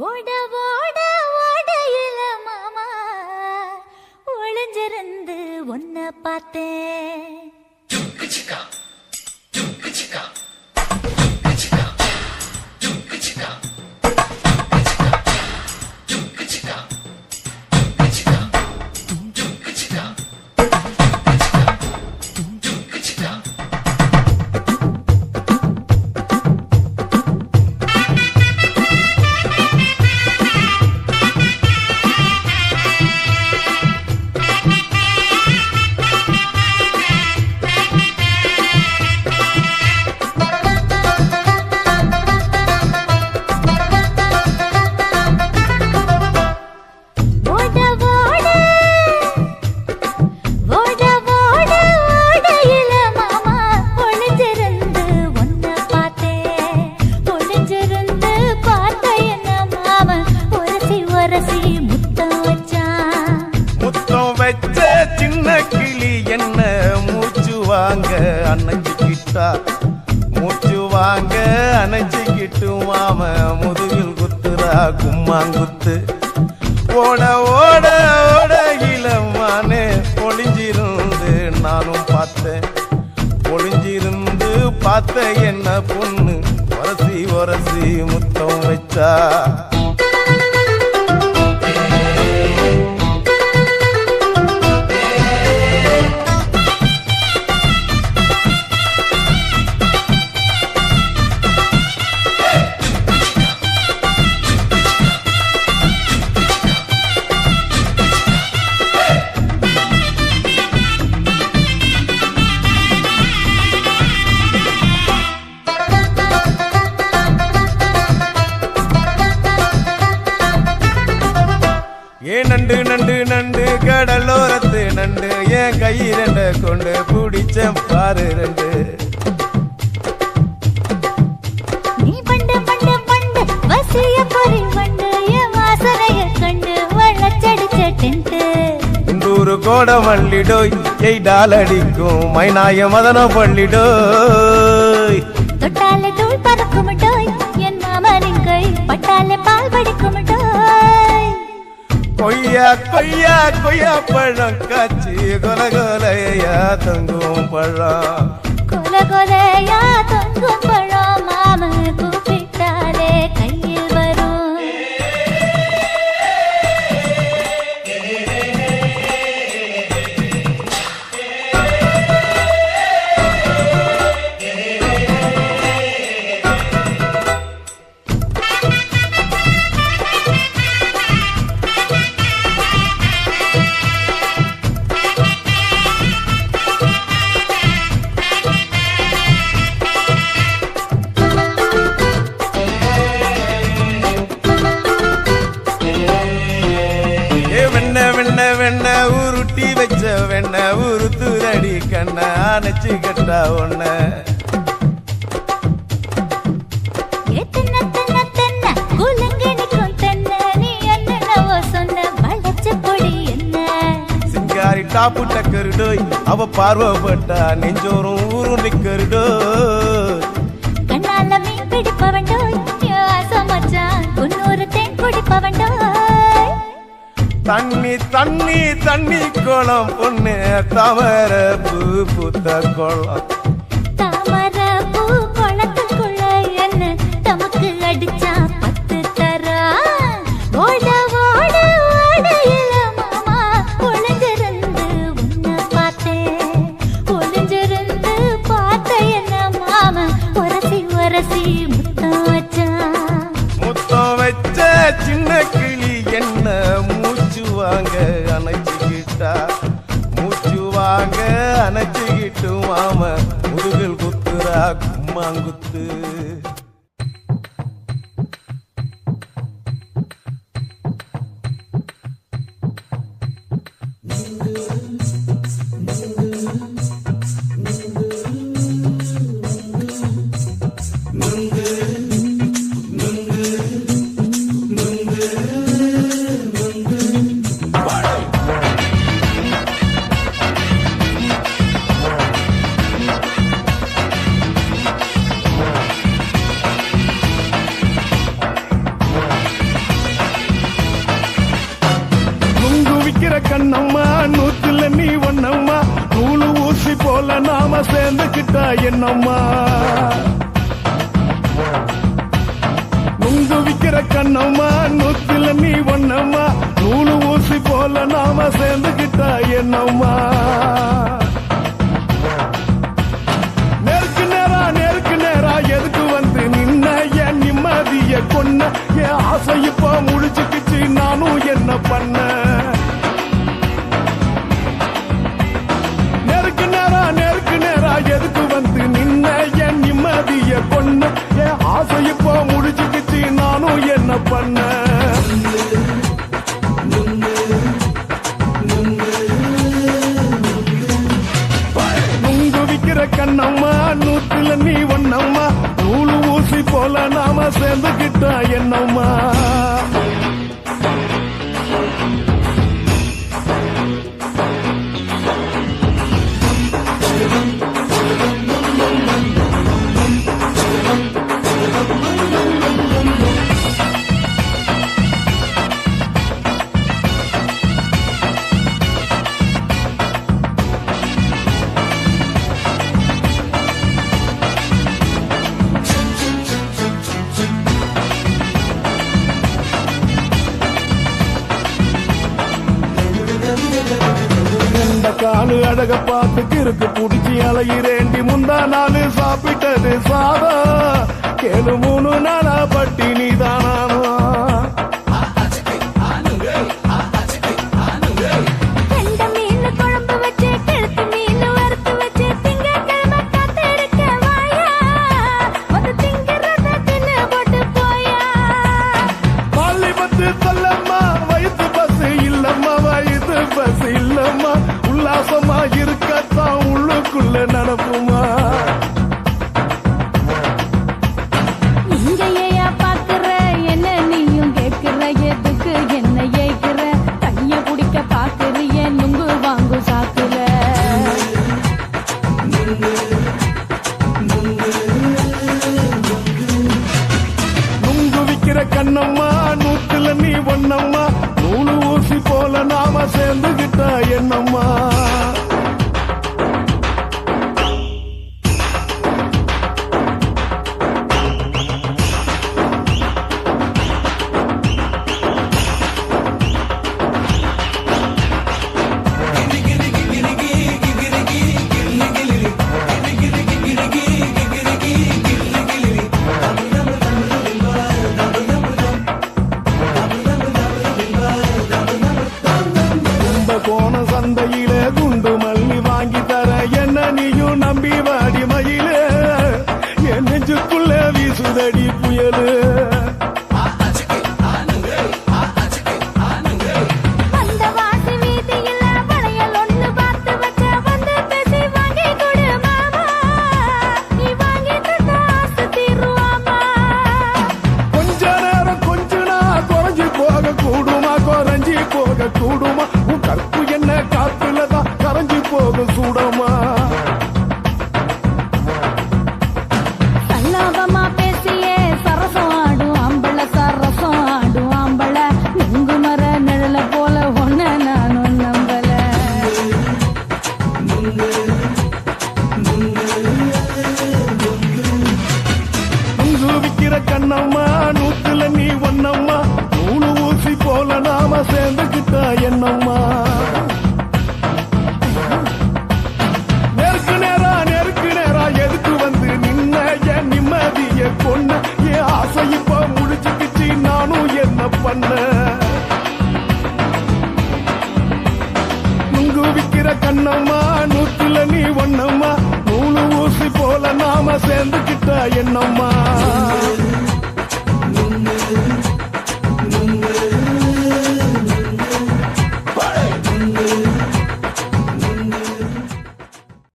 ஓட ஓட ஓடையில மாமா ஒளிஞ்சிருந்து ஒன்ன பார்த்தேன். மூச்சு வாங்க அணைச்சிக்கிட்டு மாம முதுகில் குத்துரா கும்மாங்குத்து. ஓட ஓட ஓட இளமானே ஒளிஞ்சிருந்து நானும் பார்த்தேன். ஒளிஞ்சிருந்து பார்த்த என்ன பொண்ணு உரசி உரசி முத்தம் வச்சா. நண்டு நண்டு நண்டு கடலோரத்து நண்டு என் கையிரண்ட கொண்டு பிடிச்ச பாரு ரெண்டு. நீ பண்டு பண்டு பண்டு வசிய பொறி பண்டு என் வாசனைய கண்டு வளச்சடிச்ச டென்ட். இந்தூரு கோட மல்லிடோய் எய்டால் அடிக்கும் மைனாய மதன பள்ளிடோய். தொட்டாலே தூள் பறக்கும் டோய் என் மாமனின் கை பட்டாலே பால் படிக்கும் டோய். கொய்யா கொய்யா கொய்யா பழம் காய்ச்சி கொல கொலையா தொங்கும் பழம். கொல கொலையா தொங்கும் பழம் மாம கூப்பிட்டாலே கையில் வரும். வெண்ண உருட்டி வச்ச வெண்ண உருத்துரடி கண்ண அணைச்சு கட்டா ஒண்ண. சிங்காரி டாப்பு டக்கருடோய் அவ பார்வப்பட்டா நெஞ்சோறும் ஊரும் நிக்கருடோய். கண்ணால மீன் பிடிப்பவண்டோய் ஆசமச்சான் குன்னூறு தேன் குடிப்பவண்டோய். தண்ணி தண்ணி தண்ணி கோலம் பொண்ணு தாமர பூ பூத்த கோலம். தாமர பூ கோலத்துக்குள்ள என்ன தமக்கு அடிச்சா 10 தரா. ஓட ஓட ஓடையில மாமா ஒளிஞ்சிருந்து உன்னை பார்த்தேன். ஒளிஞ்சிருந்து பார்த்த என்ன மாமா உரசி உரசி முத்தம் வச்சா. முத்தம் வச்ச சின்ன கிளி என்ன மூச்சு வாங்க அணைச்சிக்கிட்டா. மூச்சு வாங்க அணைச்சிக்கிட்டு மாம முதுகில் குத்துரா கும்மாங்குத்து. கண்ணம்மா நூத்துல நீ ஒண்ணம்மா நூலு ஊசி போல நாம சேர்ந்துக்கிட்டா என்னம்மா நுங்கு விக்கிற கண்ணம்மா நூத்துல நீ ஒண்ணம்மா நூலு ஊசி போல நாம சேர்ந்துக்கிட்டா என்னம்மா நேருக்கு நேரா எதுக்கு வந்து நின்ன என் நிம்மதிய கொன்ன என் ஆசை இப்ப முழிச்சுக்கிச்சு நானும் என்ன பண்ண நேருக்கு நேரா எதுக்கு வந்து நின்ன என் நிம்மதிய கொன்ன என் ஆசை இப்ப முழிச்சுக்கிச்சு நானும் என்ன பண்ண கண்ணம்மா நூத்துல நீ ஒண்ணம்மா நூலு ஊசி போல நாம சேர்ந்துக்கிட்டா என்னம்மா காலு அழக பார்த்து கிறுக்கு புடிச்சி அலையிறேண்டி முந்தா நாலு சாப்பிட்டது சாதம் கேளு 3 நாளா பட்டினி தானானோ உல்லாசமா இருக்கத்தான் உள்ளுக்குள்ள நடப்புமா இங்கேயா பாக்குற என்ன நீயும் கேட்கிற எதுக்கு என்ன ஏய்க்கிற கைய பிடிக்க பாக்குறிய நுங்கு வாங்கு சாக்குற நுங்கு விக்கிற கண்ணம்மா நூத்துல நீ ஒண்ணம்மா நூலு ஊசி போல நாம சேர்ந்துகிட்டா என்னம்மா சந்தையிலே குண்டு மல்லி வாங்கி தர என்ன நீயும் நம்பி வாடி மயிலே என் நெஞ்சுக்குள்ள வீசுதடி புயலு கொஞ்ச நேரம் கொஞ்ச நாள் குறைஞ்சி போக கூடுமா குறைஞ்சி போக கூடுமா உன் கற்பு என்ன காத்துலதான் கரைஞ்சி போக சூடமா சல்லாபமா பேசியே சரசம் ஆடும் ஆம்பள சரசம் ஆடும் ஆம்பள நுங்கு மர நிழல போல ஒன்ன நானும் நம்பல நுங்கு விக்கிற கண்ணம்மா நூத்துல நீ ஒண்ணம்மா நூலு ஊசி போல நாம சேர்ந்துக்கிட்டா என்னம்மா நேருக்கு நேரா எதுக்கு வந்து நின்ன என் நிம்மதிய கொன்ன என் ஆசை இப்ப முடிச்சுக்கிச்சு நானும் என்ன பண்ண நுங்கு விக்கிற கண்ணம்மா நூத்துல நீ ஒண்ணம்மா நூலு ஊசி போல நாம சேர்ந்துக்கிட்டா என்னம்மா